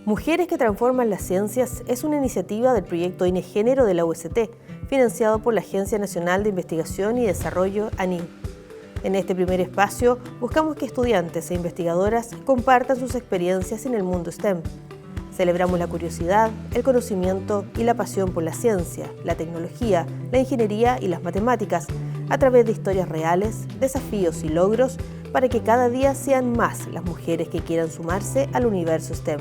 Mujeres que transforman las ciencias es una iniciativa del proyecto INEGénero de la UST, financiado por la Agencia Nacional de Investigación y Desarrollo, ANID. En este primer espacio, buscamos que estudiantes e investigadoras compartan sus experiencias en el mundo STEM. Celebramos la curiosidad, el conocimiento y la pasión por la ciencia, la tecnología, la ingeniería y las matemáticas, a través de historias reales, desafíos y logros, para que cada día sean más las mujeres que quieran sumarse al universo STEM.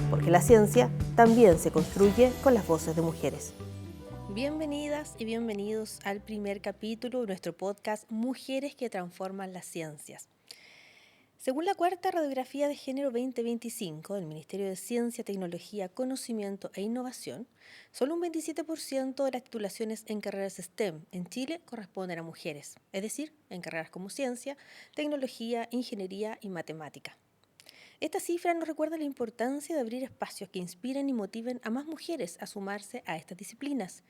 Porque la ciencia también se construye con las voces de mujeres. Bienvenidas y bienvenidos al primer capítulo de nuestro podcast Mujeres que transforman las ciencias. Según la cuarta radiografía de género 2025 del Ministerio de Ciencia, Tecnología, Conocimiento e Innovación, solo un 27% de las titulaciones en carreras STEM en Chile corresponden a mujeres, es decir, en carreras como ciencia, tecnología, ingeniería y matemática. Esta cifra nos recuerda la importancia de abrir espacios que inspiren y motiven a más mujeres a sumarse a estas disciplinas,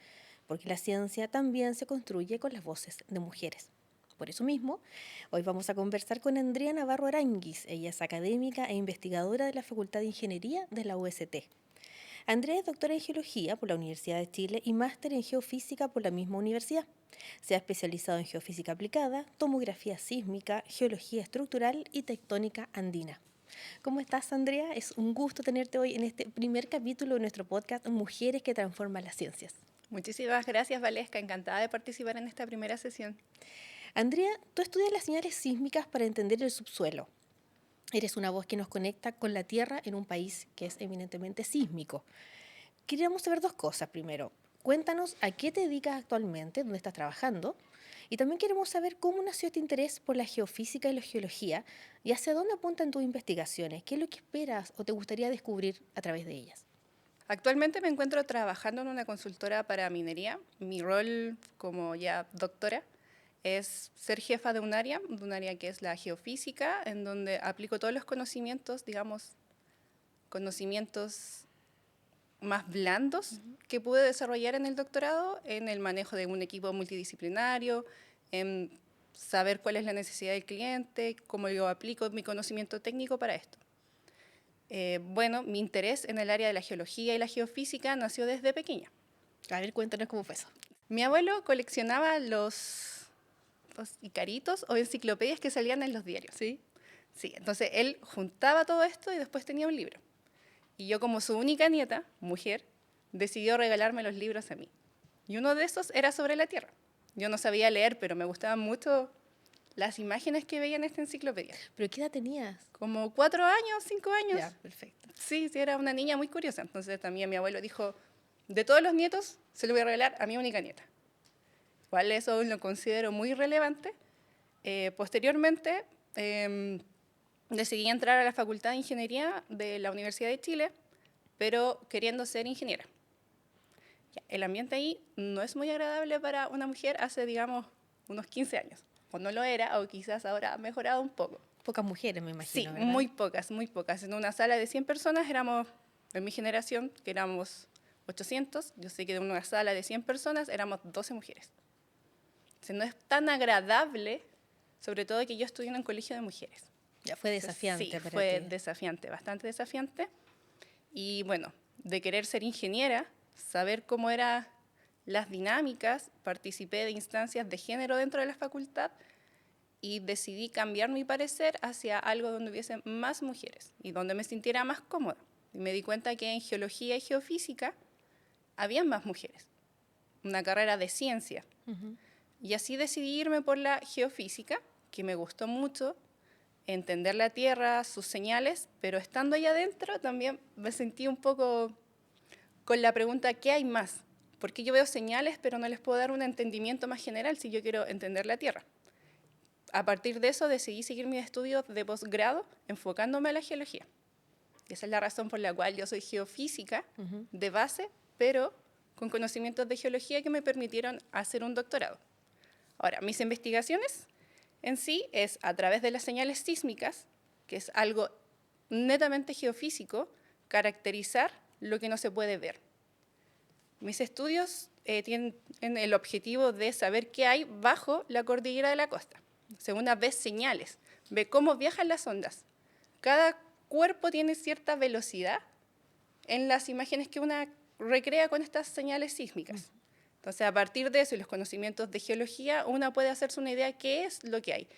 porque la ciencia también se construye con las voces de mujeres. Por eso mismo, hoy vamos a conversar con Andrea Navarro Aránguiz. Ella es académica e investigadora de la Facultad de Ingeniería de la UST. Andrea es doctora en Geología por la Universidad de Chile y máster en Geofísica por la misma universidad. Se ha especializado en Geofísica aplicada, tomografía sísmica, Geología estructural y tectónica andina. ¿Cómo estás, Andrea? Es un gusto tenerte hoy en este primer capítulo de nuestro podcast Mujeres que transforman las ciencias. Muchísimas gracias, Valesca. Encantada de participar en esta primera sesión. Andrea, tú estudias las señales sísmicas para entender el subsuelo. Eres una voz que nos conecta con la Tierra en un país que es eminentemente sísmico. Queríamos saber dos cosas. Primero, cuéntanos a qué te dedicas actualmente, dónde estás trabajando. Y también queremos saber cómo nació este interés por la geofísica y la geología y hacia dónde apuntan tus investigaciones. ¿Qué es lo que esperas o te gustaría descubrir a través de ellas? Actualmente me encuentro trabajando en una consultora para minería. Mi rol como ya doctora es ser jefa de un área que es la geofísica, en donde aplico todos los conocimientos, conocimientos más blandos que pude desarrollar en el doctorado, en el manejo de un equipo multidisciplinario, en saber cuál es la necesidad del cliente, cómo yo aplico mi conocimiento técnico para esto. Mi interés en el área de la geología y la geofísica nació desde pequeña. A ver, cuéntanos cómo fue eso. Mi abuelo coleccionaba los icaritos o enciclopedias que salían en los diarios. ¿Sí? Sí, entonces él juntaba todo esto y después tenía un libro. Y yo, como su única nieta, mujer, decidió regalarme los libros a mí. Y uno de esos era sobre la Tierra. Yo no sabía leer, pero me gustaban mucho las imágenes que veía en esta enciclopedia. ¿Pero qué edad tenías? Como 4 años, 5 años. Ya, perfecto. Sí, era una niña muy curiosa. Entonces también mi abuelo dijo, de todos los nietos, se lo voy a regalar a mi única nieta. Igual eso lo considero muy relevante. Posteriormente, decidí entrar a la Facultad de Ingeniería de la Universidad de Chile, pero queriendo ser ingeniera. El ambiente ahí no es muy agradable para una mujer hace, unos 15 años. O no lo era, o quizás ahora ha mejorado un poco. Pocas mujeres, me imagino, Sí, ¿verdad? muy pocas. En una sala de 100 personas éramos, en mi generación, que éramos 800, yo sé que en una sala de 100 personas éramos 12 mujeres. No es tan agradable, sobre todo que yo estudié en un colegio de mujeres. Ya fue desafiante Sí, para fue ti. desafiante, bastante desafiante. Y bueno, de querer ser ingeniera, saber cómo eran las dinámicas, participé de instancias de género dentro de la facultad y decidí cambiar mi parecer hacia algo donde hubiese más mujeres y donde me sintiera más cómoda. Y me di cuenta que en geología y geofísica había más mujeres, una carrera de ciencia. Uh-huh. Y así decidí irme por la geofísica, que me gustó mucho, entender la Tierra, sus señales, pero estando allá adentro también me sentí un poco con la pregunta, ¿qué hay más? Porque yo veo señales, pero no les puedo dar un entendimiento más general si yo quiero entender la Tierra. A partir de eso decidí seguir mis estudios de posgrado enfocándome a la geología. Y esa es la razón por la cual yo soy geofísica Uh-huh. de base, pero con conocimientos de geología que me permitieron hacer un doctorado. Ahora, mis investigaciones en sí es a través de las señales sísmicas, que es algo netamente geofísico, caracterizar lo que no se puede ver. Mis estudios tienen el objetivo de saber qué hay bajo la cordillera de la costa. Una ve señales, ve cómo viajan las ondas. Cada cuerpo tiene cierta velocidad en las imágenes que una recrea con estas señales sísmicas. Entonces, a partir de eso y los conocimientos de geología, una puede hacerse una idea de qué es lo que hay,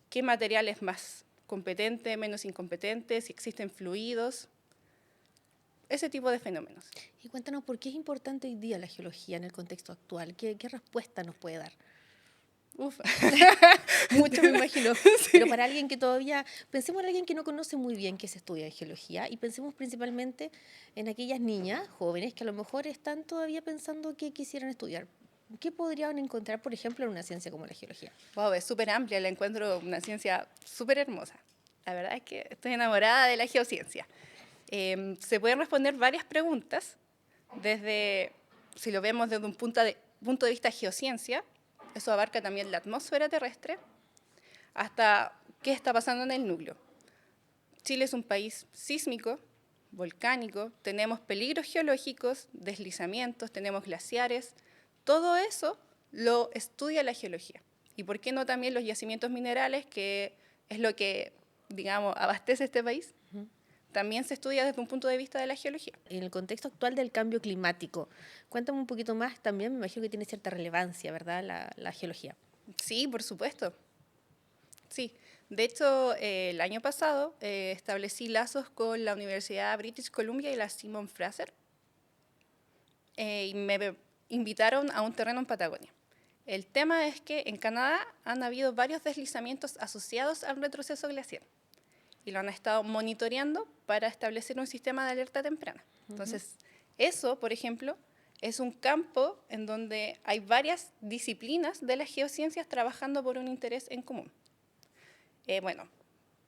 qué material es más competente, menos incompetente, si existen fluidos, ese tipo de fenómenos. Y cuéntanos, ¿por qué es importante hoy día la geología en el contexto actual? ¿Qué respuesta nos puede dar? Uf. Mucho me imagino, Sí. pero para alguien que todavía, pensemos en alguien que no conoce muy bien qué se estudia en geología y pensemos principalmente en aquellas niñas jóvenes que a lo mejor están todavía pensando qué quisieran estudiar. ¿Qué podrían encontrar, por ejemplo, en una ciencia como la geología? Wow, es súper amplia, la encuentro una ciencia súper hermosa. La verdad es que estoy enamorada de la geociencia. Se pueden responder varias preguntas, desde, si lo vemos desde un punto de vista geociencia, eso abarca también la atmósfera terrestre, hasta qué está pasando en el núcleo. Chile es un país sísmico, volcánico, tenemos peligros geológicos, deslizamientos, tenemos glaciares. Todo eso lo estudia la geología. ¿Y por qué no también los yacimientos minerales, que es lo que, digamos, abastece este país? También se estudia desde un punto de vista de la geología. En el contexto actual del cambio climático, cuéntame un poquito más también, me imagino que tiene cierta relevancia, ¿verdad?, la geología. Sí, por supuesto. Sí. De hecho, el año pasado establecí lazos con la Universidad British Columbia y la Simon Fraser y me invitaron a un terreno en Patagonia. El tema es que en Canadá han habido varios deslizamientos asociados al retroceso glaciar y lo han estado monitoreando para establecer un sistema de alerta temprana. Entonces, eso, por ejemplo, es un campo en donde hay varias disciplinas de las geociencias trabajando por un interés en común. Bueno,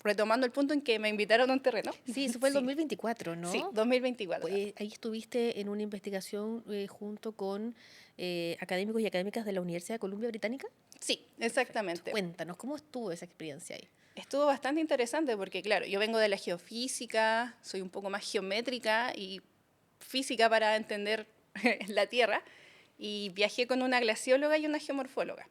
retomando el punto en que me invitaron a un terreno. Sí, eso fue el 2024, ¿no? Sí, 2024. Pues ahí estuviste en una investigación junto con académicos y académicas de la Universidad de Columbia Británica. Sí, exactamente. Cuéntanos, ¿cómo estuvo esa experiencia ahí? Estuvo bastante interesante porque, claro, yo vengo de la geofísica, soy un poco más geométrica y física para entender la Tierra, y viajé con una glacióloga y una geomorfóloga.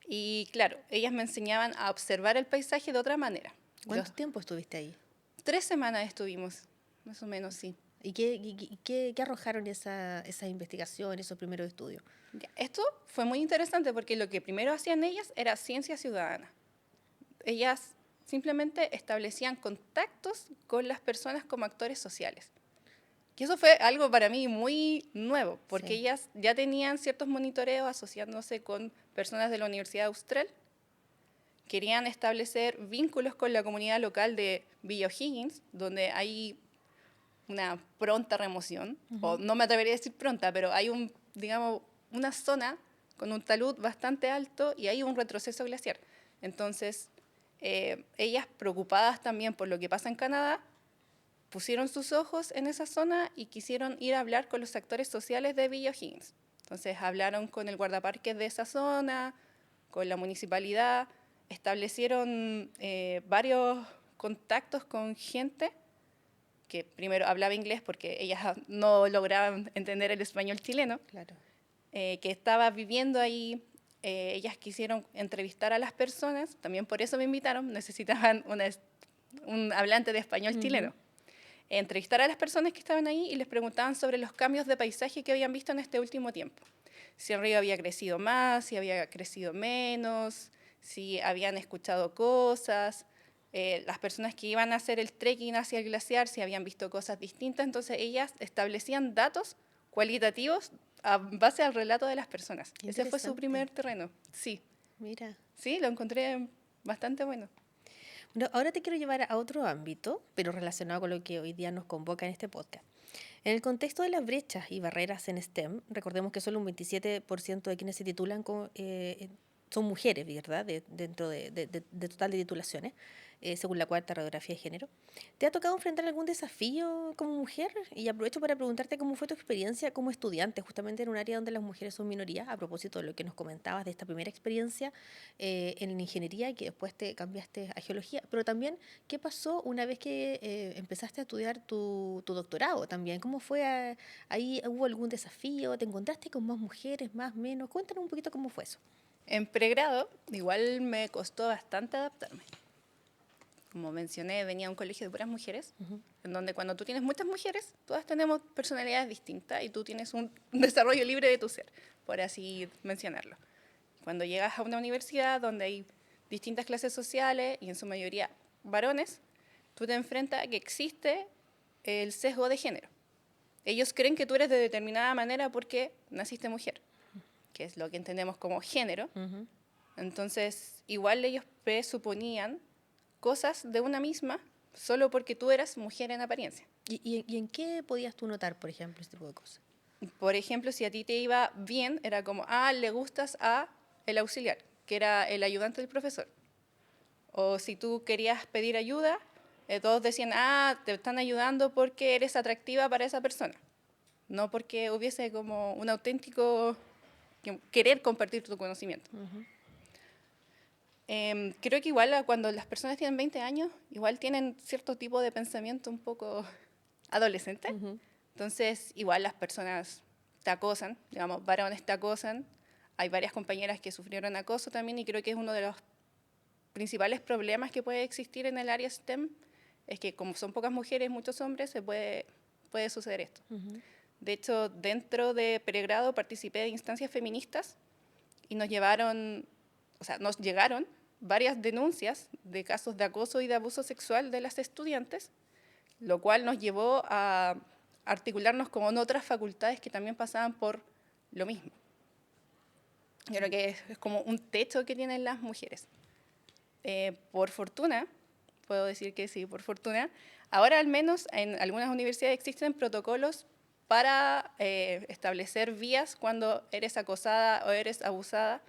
Y, claro, ellas me enseñaban a observar el paisaje de otra manera. ¿Cuánto tiempo estuviste ahí? 3 semanas estuvimos, más o menos, sí. ¿Y qué arrojaron esa investigación, esos primeros estudios? Ya, esto fue muy interesante porque lo que primero hacían ellas era ciencia ciudadana. Ellas simplemente establecían contactos con las personas como actores sociales. Y eso fue algo para mí muy nuevo, porque Sí. ellas ya tenían ciertos monitoreos asociándose con personas de la Universidad Austral. Querían establecer vínculos con la comunidad local de Villa O'Higgins, donde hay una pronta remoción, o no me atrevería a decir pronta, pero hay digamos, una zona con un talud bastante alto y hay un retroceso glaciar. Entonces, ellas, preocupadas también por lo que pasa en Canadá, pusieron sus ojos en esa zona y quisieron ir a hablar con los actores sociales de Villa O'Higgins. Entonces, hablaron con el guardaparques de esa zona, con la municipalidad, establecieron varios contactos con gente que primero hablaba inglés porque ellas no lograban entender el español chileno, Claro. que estaba viviendo ahí. Ellas quisieron entrevistar a las personas, también por eso me invitaron, necesitaban un hablante de español chileno. Entrevistar a las personas que estaban ahí y les preguntaban sobre los cambios de paisaje que habían visto en este último tiempo. Si el río había crecido más, si había crecido menos, si habían escuchado cosas, las personas que iban a hacer el trekking hacia el glaciar, si habían visto cosas distintas. Entonces ellas establecían datos cualitativos a base al relato de las personas. Ese fue su primer terreno. Sí. Mira. Sí, lo encontré bastante bueno. Bueno, ahora te quiero llevar a otro ámbito, pero relacionado con lo que hoy día nos convoca en este podcast. En el contexto de las brechas y barreras en STEM, recordemos que solo un 27% de quienes se titulan son mujeres, ¿verdad? Dentro de total de titulaciones, según la cuarta radiografía de género. ¿Te ha tocado enfrentar algún desafío como mujer? Y aprovecho para preguntarte cómo fue tu experiencia como estudiante, justamente en un área donde las mujeres son minoría, a propósito de lo que nos comentabas de esta primera experiencia en ingeniería y que después te cambiaste a geología. Pero también, ¿qué pasó una vez que empezaste a estudiar tu doctorado también? ¿Cómo fue ahí? ¿Hubo algún desafío? ¿Te encontraste con más mujeres, más, menos? Cuéntanos un poquito cómo fue eso. En pregrado, igual me costó bastante adaptarme. como mencioné, venía de un colegio de puras mujeres, en donde cuando tú tienes muchas mujeres, todas tenemos personalidades distintas y tú tienes un desarrollo libre de tu ser, por así mencionarlo. Cuando llegas a una universidad donde hay distintas clases sociales y en su mayoría varones, tú te enfrentas a que existe el sesgo de género. Ellos creen que tú eres de determinada manera porque naciste mujer, que es lo que entendemos como género. Entonces, igual ellos presuponían cosas de una misma solo porque tú eras mujer en apariencia. ¿Y en qué podías tú notar, por ejemplo, este tipo de cosas? Por ejemplo, si a ti te iba bien, era como, le gustas a el auxiliar, que era el ayudante del profesor. O si tú querías pedir ayuda, todos decían, te están ayudando porque eres atractiva para esa persona. No porque hubiese como un auténtico querer compartir tu conocimiento. Creo que igual cuando las personas tienen 20 años, igual tienen cierto tipo de pensamiento un poco adolescente. Entonces, igual las personas te acosan, digamos, varones te acosan. Hay varias compañeras que sufrieron acoso también y creo que es uno de los principales problemas que puede existir en el área STEM, es que como son pocas mujeres, muchos hombres, puede suceder esto. De hecho, dentro de pregrado participé de instancias feministas y nos llegaron varias denuncias de casos de acoso y de abuso sexual de las estudiantes, lo cual nos llevó a articularnos con otras facultades que también pasaban por lo mismo. Yo creo que es como un techo que tienen las mujeres. Por fortuna, puedo decir que sí, por fortuna, ahora al menos en algunas universidades existen protocolos para establecer vías cuando eres acosada o eres abusada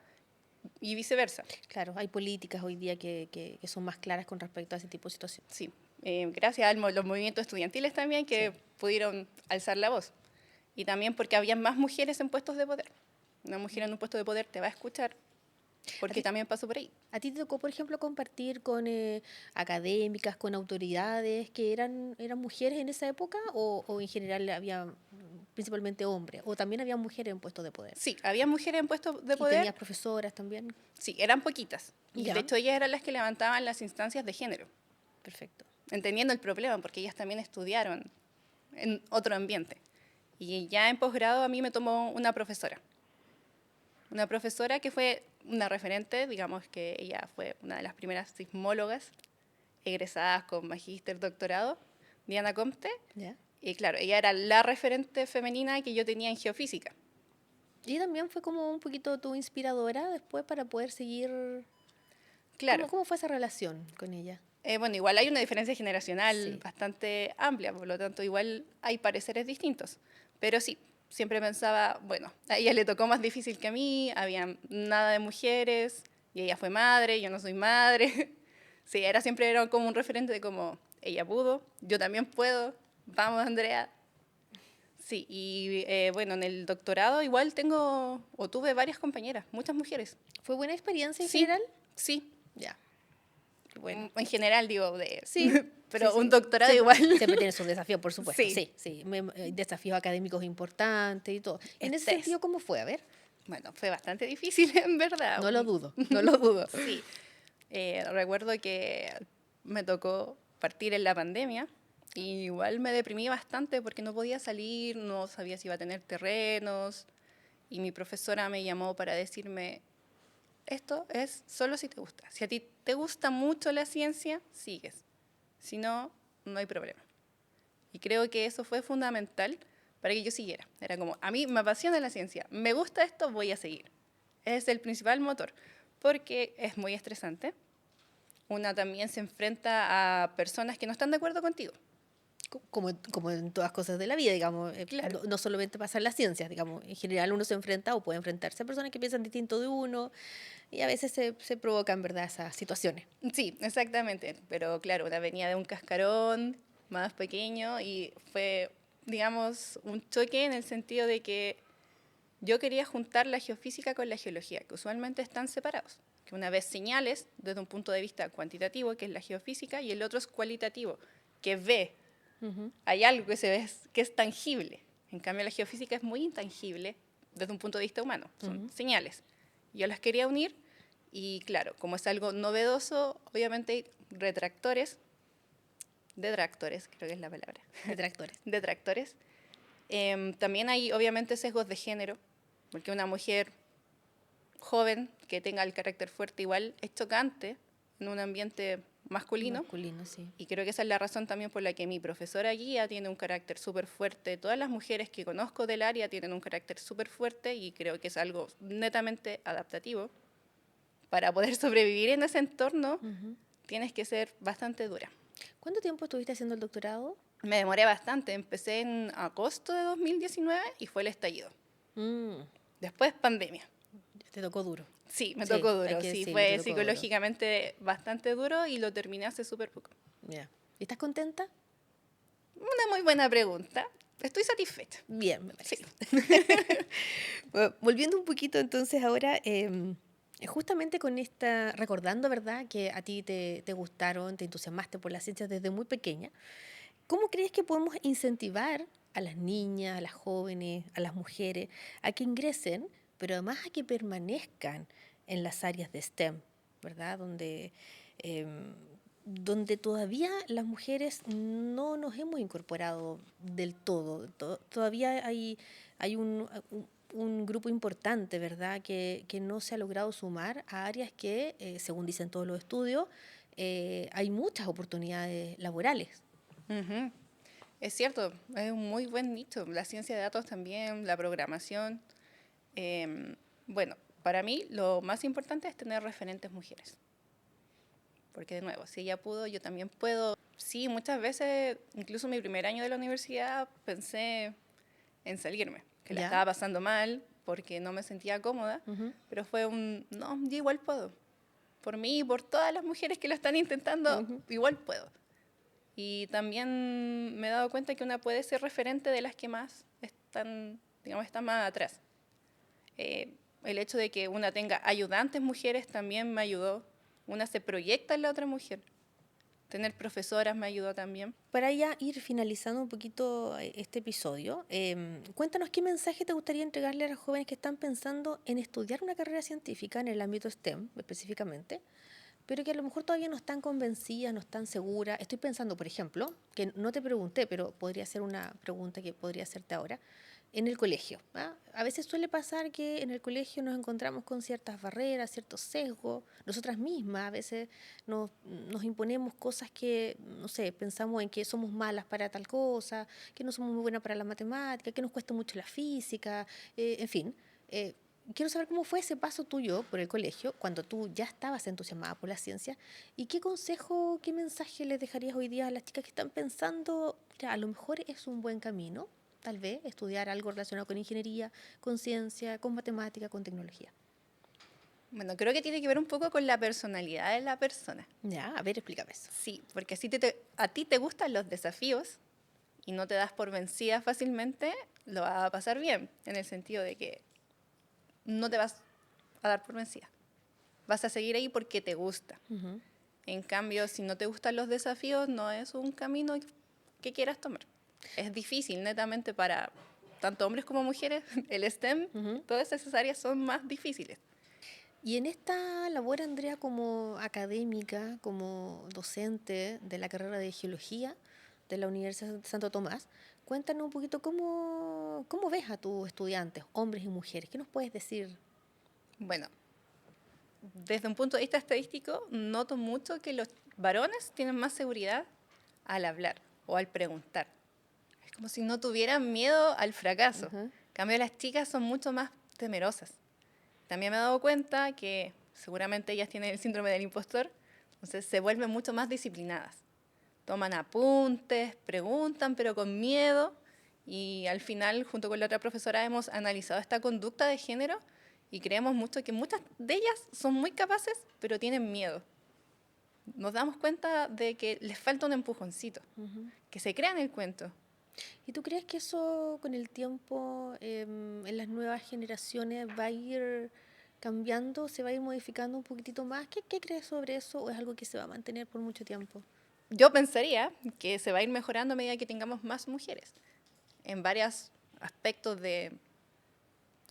y viceversa. Claro, hay políticas hoy día que son más claras con respecto a ese tipo de situaciones. Sí, gracias a los movimientos estudiantiles también que pudieron alzar la voz. Y también porque había más mujeres en puestos de poder. Una mujer en un puesto de poder te va a escuchar, porque también pasó por ahí. ¿A ti te tocó, por ejemplo, compartir con académicas, con autoridades que eran mujeres en esa época o en general había principalmente hombres? ¿O también había mujeres en puestos de poder? Sí, había mujeres en puestos de poder. ¿Y tenías profesoras también? Sí, eran poquitas. Y Ya. de hecho ellas eran las que levantaban las instancias de género. Perfecto. Entendiendo el problema, porque ellas también estudiaron en otro ambiente. Y ya en posgrado a mí me tomó una profesora. Una profesora que fue una referente, digamos que ella fue una de las primeras sismólogas egresadas con magíster, doctorado, Diana Comte. ¿Ya? Y claro, ella era la referente femenina que yo tenía en geofísica. Y también fue como un poquito tu inspiradora después para poder seguir... Claro. ¿Cómo fue esa relación con ella? Bueno, igual hay una diferencia generacional bastante amplia, por lo tanto igual hay pareceres distintos. Pero sí, siempre pensaba, bueno, a ella le tocó más difícil que a mí, había nada de mujeres, y ella fue madre, yo no soy madre. Sí, siempre era como un referente de como, ella pudo, yo también puedo, vamos Andrea. Sí, y bueno, en el doctorado igual tuve varias compañeras, muchas mujeres. ¿Fue buena experiencia en general? Sí. Ya. Bueno, en general digo sí, pero sí. Un doctorado siempre, igual. Siempre tiene sus desafíos, por supuesto. Sí. Desafíos académicos importantes y todo. En ese sentido, ¿cómo fue? A ver. Bueno, fue bastante difícil, en verdad. No lo dudo. Sí. Recuerdo que me tocó partir en la pandemia y igual me deprimí bastante porque no podía salir, no sabía si iba a tener terrenos y mi profesora me llamó para decirme, esto es solo si te gusta. Si a ti te gusta mucho la ciencia, sigues. Si no, no hay problema. Y creo que eso fue fundamental para que yo siguiera. Era como, a mí me apasiona la ciencia, me gusta esto, voy a seguir. Es el principal motor, porque es muy estresante. Una también se enfrenta a personas que no están de acuerdo contigo. Como en todas cosas de la vida, digamos. Claro. No solamente pasa en las ciencias, digamos. En general uno se enfrenta o puede enfrentarse a personas que piensan distinto de uno y a veces se provocan, ¿verdad?, esas situaciones. Sí, exactamente. Pero claro, una venía de un cascarón más pequeño y fue, digamos, un choque en el sentido de que yo quería juntar la geofísica con la geología, que usualmente están separados. Que una vez señales desde un punto de vista cuantitativo, que es la geofísica, y el otro es cualitativo, que ve. Hay algo que se ve, que es tangible. En cambio, la geofísica es muy intangible desde un punto de vista humano. Son señales. Yo las quería unir y, claro, como es algo novedoso, obviamente detractores, creo que es la palabra. Detractores. Detractores. También hay obviamente sesgos de género, porque una mujer joven que tenga el carácter fuerte igual es chocante en un ambiente masculino. Masculino, sí. Y creo que esa es la razón también por la que mi profesora guía tiene un carácter súper fuerte. Todas las mujeres que conozco del área tienen un carácter súper fuerte y creo que es algo netamente adaptativo. Para poder sobrevivir en ese entorno, tienes que ser bastante dura. ¿Cuánto tiempo estuviste haciendo el doctorado? Me demoré bastante. Empecé en agosto de 2019 y fue el estallido. Después, pandemia. Te tocó duro. Sí, me tocó duro. Sí, fue psicológicamente duro. Bastante duro y lo terminé hace súper poco. Yeah. ¿Y estás contenta? Una muy buena pregunta. Estoy satisfecha. Bien, me parece. Sí. Bueno, volviendo un poquito entonces ahora, justamente con recordando, ¿verdad?, que a ti te gustaron, te entusiasmaste por las ciencias desde muy pequeña. ¿Cómo crees que podemos incentivar a las niñas, a las jóvenes, a las mujeres, a que ingresen, pero además a que permanezcan en las áreas de STEM, ¿verdad? Donde todavía las mujeres no nos hemos incorporado del todo. Todavía hay un grupo importante, ¿verdad?, que no se ha logrado sumar a áreas que, según dicen todos los estudios, hay muchas oportunidades laborales. Uh-huh. Es cierto, es un muy buen nicho. La ciencia de datos también, la programación. Bueno, para mí lo más importante es tener referentes mujeres. Porque de nuevo, si ella pudo, yo también puedo. Sí, muchas veces, incluso mi primer año de la universidad, pensé en salirme, que la estaba pasando mal porque no me sentía cómoda, pero fue no, yo igual puedo. Por mí y por todas las mujeres que lo están intentando, igual puedo. Y también me he dado cuenta que una puede ser referente de las que más están más atrás. El hecho de que una tenga ayudantes mujeres también me ayudó. Una se proyecta en la otra mujer. Tener profesoras me ayudó también. Para ya ir finalizando un poquito este episodio, cuéntanos qué mensaje te gustaría entregarle a los jóvenes que están pensando en estudiar una carrera científica en el ámbito STEM específicamente, pero que a lo mejor todavía no están convencidas, no están seguras. Estoy pensando, por ejemplo, que no te pregunté, pero podría ser una pregunta que podría hacerte ahora, en el colegio. A veces suele pasar que en el colegio nos encontramos con ciertas barreras, ciertos sesgos. Nosotras mismas a veces nos imponemos cosas que, no sé, pensamos en que somos malas para tal cosa, que no somos muy buenas para la matemática, que nos cuesta mucho la física, en fin. Quiero saber cómo fue ese paso tuyo por el colegio, cuando tú ya estabas entusiasmada por la ciencia, y qué consejo, qué mensaje les dejarías hoy día a las chicas que están pensando, mira, a lo mejor es un buen camino, tal vez, estudiar algo relacionado con ingeniería, con ciencia, con matemática, con tecnología. Bueno, creo que tiene que ver un poco con la personalidad de la persona. Ya, a ver, explícame eso. Sí, porque si a ti te gustan los desafíos y no te das por vencida fácilmente, lo vas a pasar bien, en el sentido de que no te vas a dar por vencida. Vas a seguir ahí porque te gusta. En cambio, si no te gustan los desafíos, no es un camino que quieras tomar. Es difícil, netamente, para tanto hombres como mujeres. El STEM, todas esas áreas son más difíciles. Y en esta labor, Andrea, como académica, como docente de la carrera de Geología de la Universidad de Santo Tomás, cuéntanos un poquito cómo ves a tus estudiantes, hombres y mujeres. ¿Qué nos puedes decir? Bueno, desde un punto de vista estadístico, noto mucho que los varones tienen más seguridad al hablar o al preguntar. Es como si no tuvieran miedo al fracaso. En cambio, las chicas son mucho más temerosas. También me he dado cuenta que seguramente ellas tienen el síndrome del impostor, entonces se vuelven mucho más disciplinadas. Toman apuntes, preguntan, pero con miedo. Y al final, junto con la otra profesora, hemos analizado esta conducta de género y creemos mucho que muchas de ellas son muy capaces, pero tienen miedo. Nos damos cuenta de que les falta un empujoncito, que se crean el cuento. ¿Y tú crees que eso con el tiempo en las nuevas generaciones va a ir cambiando, se va a ir modificando un poquitito más? ¿Qué crees sobre eso o es algo que se va a mantener por mucho tiempo? Yo pensaría que se va a ir mejorando a medida que tengamos más mujeres en varios aspectos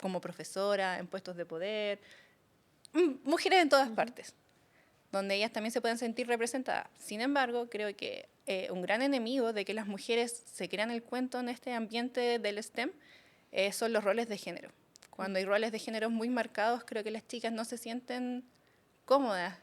como profesora, en puestos de poder, mujeres en todas partes. donde ellas también se pueden sentir representadas. Sin embargo, creo que un gran enemigo de que las mujeres se crean el cuento en este ambiente del STEM son los roles de género. Cuando hay roles de género muy marcados, creo que las chicas no se sienten cómodas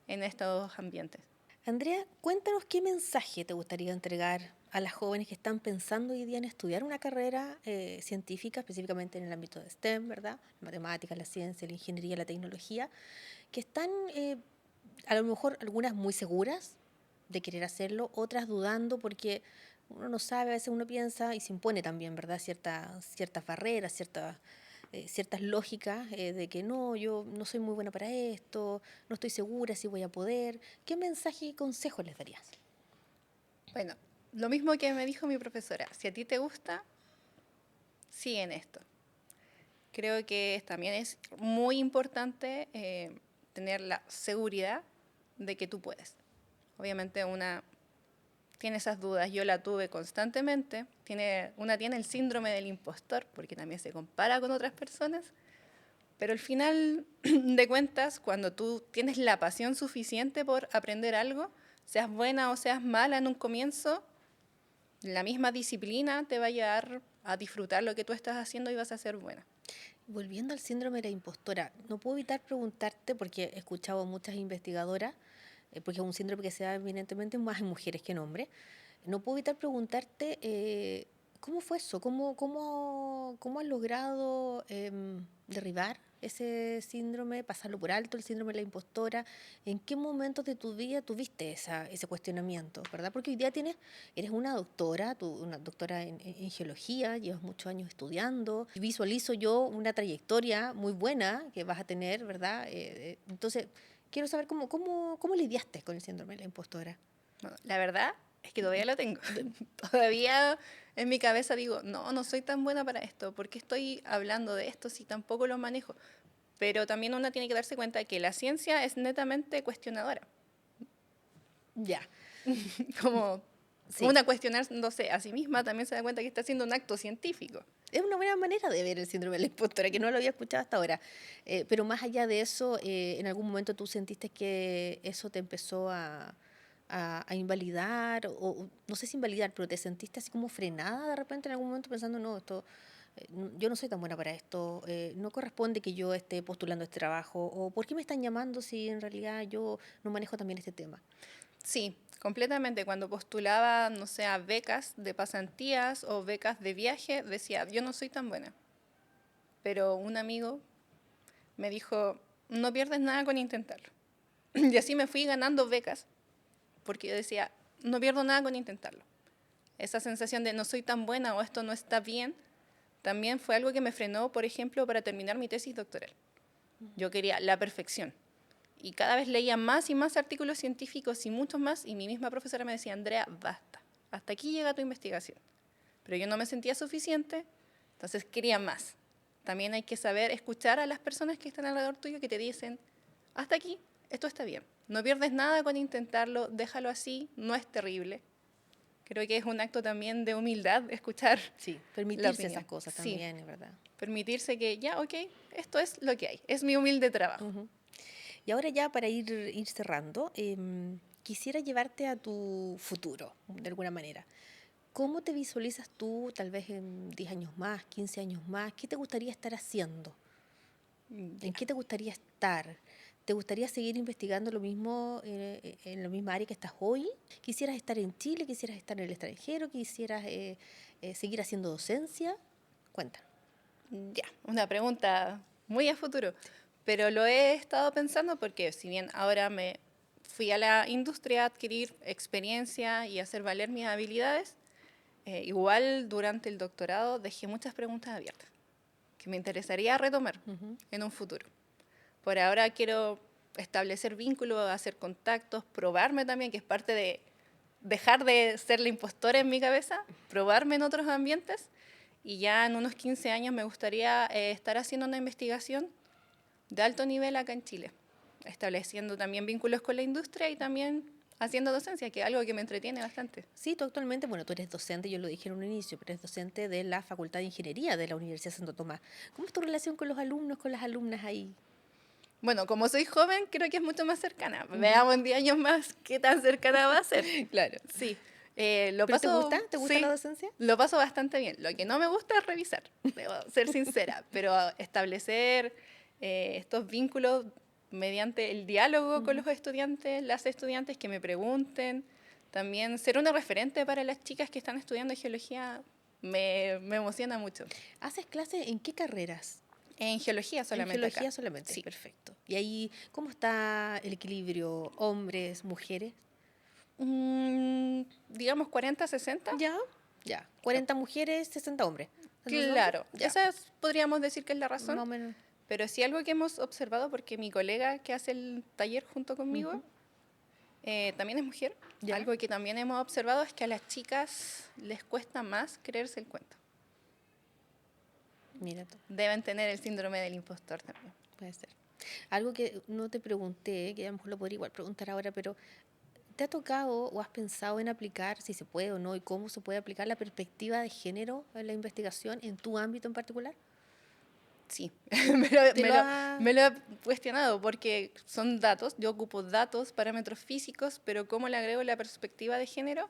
en estos ambientes. Andrea, cuéntanos qué mensaje te gustaría entregar a las jóvenes que están pensando hoy día en estudiar una carrera científica, específicamente en el ámbito de STEM, ¿verdad? La matemática, la ciencia, la ingeniería, la tecnología, que están a lo mejor algunas muy seguras de querer hacerlo, otras dudando porque uno no sabe, a veces uno piensa y se impone también, ¿verdad? Ciertas barreras, ciertas lógicas de que no, yo no soy muy buena para esto, no estoy segura si voy a poder. ¿Qué mensaje y consejo les darías? Bueno, lo mismo que me dijo mi profesora, si a ti te gusta, sigue en esto. Creo que también es muy importante tener la seguridad de que tú puedes. Obviamente una tiene esas dudas, yo la tuve constantemente, una tiene el síndrome del impostor, porque también se compara con otras personas, pero al final de cuentas, cuando tú tienes la pasión suficiente por aprender algo, seas buena o seas mala en un comienzo, la misma disciplina te va a llevar a disfrutar lo que tú estás haciendo y vas a ser buena. Volviendo al síndrome de la impostora, no puedo evitar preguntarte, porque he escuchado a muchas investigadoras, porque es un síndrome que se da evidentemente más en mujeres que en hombres, no puedo evitar preguntarte cómo fue eso, cómo has logrado derribar ese síndrome, pasarlo por alto, el síndrome de la impostora, en qué momentos de tu vida tuviste ese cuestionamiento, ¿verdad? Porque hoy día eres una doctora, una doctora en geología, llevas muchos años estudiando, visualizo yo una trayectoria muy buena que vas a tener, ¿verdad? Entonces, quiero saber cómo lidiaste con el síndrome de la impostora. Bueno, la verdad es que todavía lo tengo. Todavía en mi cabeza digo, no soy tan buena para esto. ¿Por qué estoy hablando de esto si tampoco lo manejo? Pero también una tiene que darse cuenta que la ciencia es netamente cuestionadora. Ya. Como Sí. una cuestionándose a sí misma también se da cuenta que está haciendo un acto científico. Es una buena manera de ver el síndrome de la impostora, que no lo había escuchado hasta ahora. Pero más allá de eso, ¿en algún momento tú sentiste que eso te empezó a invalidar? O no sé si invalidar, pero te sentiste así como frenada de repente en algún momento pensando, no, yo no soy tan buena para esto, no corresponde que yo esté postulando este trabajo, o ¿por qué me están llamando si en realidad yo no manejo también este tema? Sí, completamente. Cuando postulaba, no sé, a becas de pasantías o becas de viaje, decía, yo no soy tan buena. Pero un amigo me dijo, no pierdes nada con intentarlo. Y así me fui ganando becas, porque yo decía, no pierdo nada con intentarlo. Esa sensación de no soy tan buena o esto no está bien, también fue algo que me frenó, por ejemplo, para terminar mi tesis doctoral. Yo quería la perfección. Y cada vez leía más y más artículos científicos y muchos más, y mi misma profesora me decía, Andrea, basta, hasta aquí llega tu investigación. Pero yo no me sentía suficiente, entonces quería más. También hay que saber escuchar a las personas que están alrededor tuyo que te dicen, hasta aquí, esto está bien. No pierdes nada con intentarlo, déjalo así, no es terrible. Creo que es un acto también de humildad escuchar Sí, la permitirse opinión. esas cosas Sí, también, es verdad. permitirse que ya, ok, esto es lo que hay, es mi humilde trabajo. Uh-huh. Y ahora ya para ir cerrando, quisiera llevarte a tu futuro, de alguna manera. ¿Cómo te visualizas tú tal vez en 10 años más, 15 años más? ¿Qué te gustaría estar haciendo? ¿En qué te gustaría estar? ¿Te gustaría seguir investigando lo mismo en la misma área que estás hoy? ¿Quisieras estar en Chile? ¿Quisieras estar en el extranjero? ¿Quisieras seguir haciendo docencia? Cuéntanos. Ya, una pregunta muy a futuro, pero lo he estado pensando porque si bien ahora me fui a la industria a adquirir experiencia y hacer valer mis habilidades, igual durante el doctorado dejé muchas preguntas abiertas que me interesaría retomar en un futuro. Por ahora quiero establecer vínculos, hacer contactos, probarme también, que es parte de dejar de ser la impostora en mi cabeza, probarme en otros ambientes. Y ya en unos 15 años me gustaría estar haciendo una investigación de alto nivel acá en Chile, estableciendo también vínculos con la industria y también haciendo docencia, que es algo que me entretiene bastante. Sí, tú actualmente, bueno, tú eres docente, yo lo dije en un inicio, pero eres docente de la Facultad de Ingeniería de la Universidad de Santo Tomás. ¿Cómo es tu relación con los alumnos, con las alumnas ahí? Bueno, como soy joven, creo que es mucho más cercana. Veamos en 10 años más qué tan cercana va a ser. Claro. Sí. ¿Pero te gusta? ¿Te gusta Sí, la docencia? lo paso bastante bien. Lo que no me gusta es revisar, debo ser sincera, pero establecer estos vínculos mediante el diálogo con los estudiantes, las estudiantes que me pregunten, también ser una referente para las chicas que están estudiando geología me emociona mucho. ¿Haces clases en qué carreras? En geología solamente. En geología acá. solamente, Sí. perfecto. ¿Y ahí cómo está el equilibrio hombres, mujeres? Digamos 40-60. Ya. 40 mujeres, 60 hombres. Claro, Ya. esa podríamos decir que es la razón. Más o menos. Pero sí algo que hemos observado, porque mi colega que hace el taller junto conmigo también es mujer, Ya. algo que también hemos observado es que a las chicas les cuesta más creerse el cuento. Mira tú, Deben tener el síndrome del impostor también. puede ser. Algo que no te pregunté, que a lo mejor lo podría igual preguntar ahora, pero ¿te ha tocado o has pensado en aplicar, si se puede o no, y cómo se puede aplicar la perspectiva de género en la investigación en tu ámbito en particular? Sí, ¿Te lo ha- me lo he cuestionado porque son datos, yo ocupo datos, parámetros físicos, pero ¿cómo le agrego la perspectiva de género?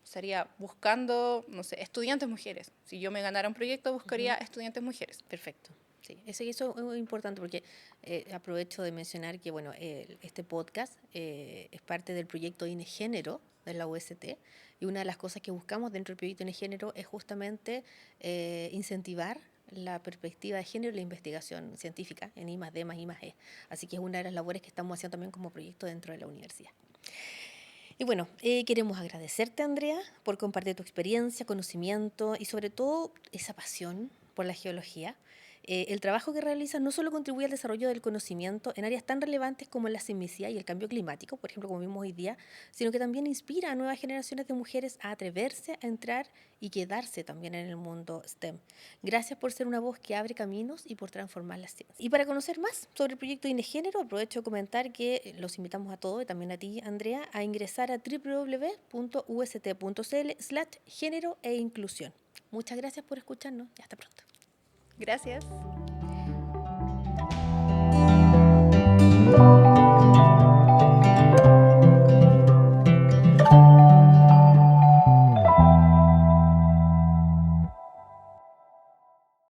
Estaría buscando, no sé, estudiantes mujeres. Si yo me ganara un proyecto, buscaría estudiantes mujeres. Perfecto. Sí, eso es muy importante porque aprovecho de mencionar que bueno, este podcast es parte del proyecto INEGénero de la UST y una de las cosas que buscamos dentro del proyecto INEGénero es justamente incentivar la perspectiva de género y la investigación científica en I+D más I+E. Así que es una de las labores que estamos haciendo también como proyecto dentro de la universidad. Y bueno, queremos agradecerte, Andrea, por compartir tu experiencia, conocimiento y sobre todo esa pasión por la geología. El trabajo que realizas no solo contribuye al desarrollo del conocimiento en áreas tan relevantes como la sismicidad y el cambio climático, por ejemplo, como vimos hoy día, sino que también inspira a nuevas generaciones de mujeres a atreverse a entrar y quedarse también en el mundo STEM. Gracias por ser una voz que abre caminos y por transformar las ciencias. Y para conocer más sobre el proyecto INEGénero, aprovecho de comentar que los invitamos a todos, y también a ti, Andrea, a ingresar a www.ust.cl/género e inclusión. Muchas gracias por escucharnos y hasta pronto. Gracias.